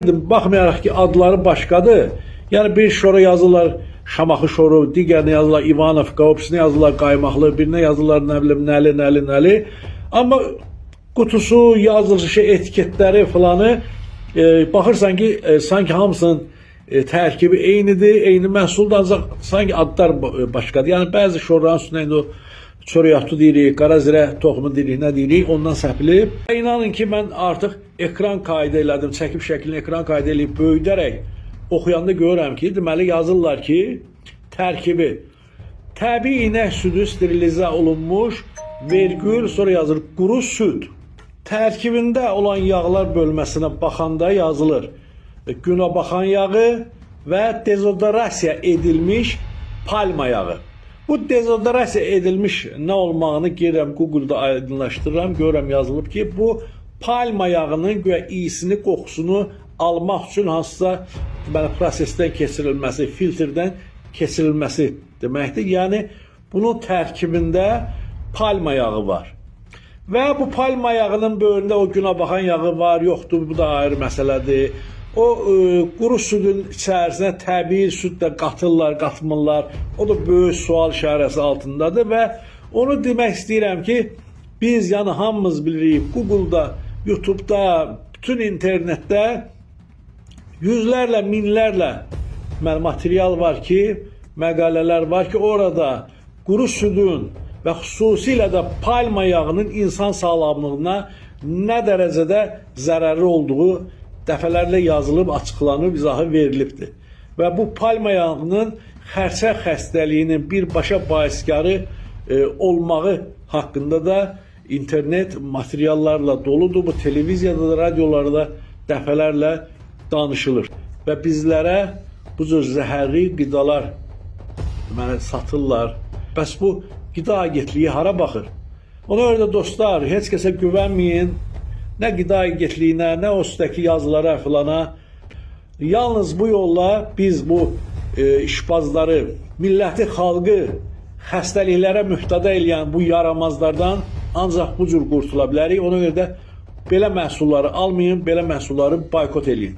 Baxmayaraq ki adları başqadır. Yəni bir şora yazırlar Şamaxı şoru, digərinə yazırlar İvanovka, obisinə yazırlar Qaymaqlı, birinə yazırlar nə bilim nəli. Amma qutusu, yazılışı, etiketləri falanı baxırsan ki sanki hamısının tərkibi eynidir, eyni məhsuldur, ancaq sanki adlar başqadır. Yəni bəzi şorların üstünə indi o çörəyatı deyirik, qarazirə toxumu deyirik, nə deyirik, ondan səpilib. İnanın ki mən artıq ekran kaydı elədim, çəkib şəklini ekran kaydı eləyib böyüdərək oxuyanda görürəm ki, deməli yazırlar ki, tərkibi təbii inək südü sterilizə olunmuş, vergül, sonra yazılır quru süd. Tərkibində olan yağlar bölməsinə baxanda yazılır günəbaxan yağı və dezodorasiya edilmiş palma yağı. Bu dezodorasiya edilmiş nə olmağını gedirəm Google'da aydınlaşdırıram, görürəm yazılıb ki, bu palma yağının güya iyisini, qoxusunu almaq üçün hansısa prosesdən keçirilməsi, filtrdən keçirilməsi deməkdir. Yəni bunun tərkibində palma yağı var. Və bu palma yağının böyründə o günəbaxan yağı var, yoxdur, bu da ayrı məsələdir. O quru südün içərisinə təbii süd də qatırlar, qatmırlar. O da böyük sual işarəsi altındadır və onu demək istəyirəm ki, biz yəni hamımız bilirik, Google'da, YouTube'da, bütün internetdə yüzlərlə, minlərlə material var ki, məqalələr var ki, orada quru südün və xüsusilə də palma yağının insan sağlamlığına nə dərəcədə zərərli olduğu dəfələrlə yazılıb, açıqlanıb, izahı verilibdir. Və bu palma yağının xərçəng xəstəliyinin birbaşa baiskarı olmağı haqqında da internet materiallarla doludur. Bu televiziyada da, radiolarda dəfələrlə danışılır. Və bizlərə bu cür zəhərli qidalar satırlar. Bəs bu qida agentliyi hara baxır? Ona görə də dostlar, heç kəsə güvənməyin. Nə qida agentliyinə, nə o üstəki yazılara filana. Yalnız bu yolla biz bu işbazları, milləti, xalqı xəstəliklərə mühtada eləyən bu yaramazlardan ancaq bu cür qurtula bilərik. Ona görə də belə məhsulları almayın, belə məhsulları boykot eləyin.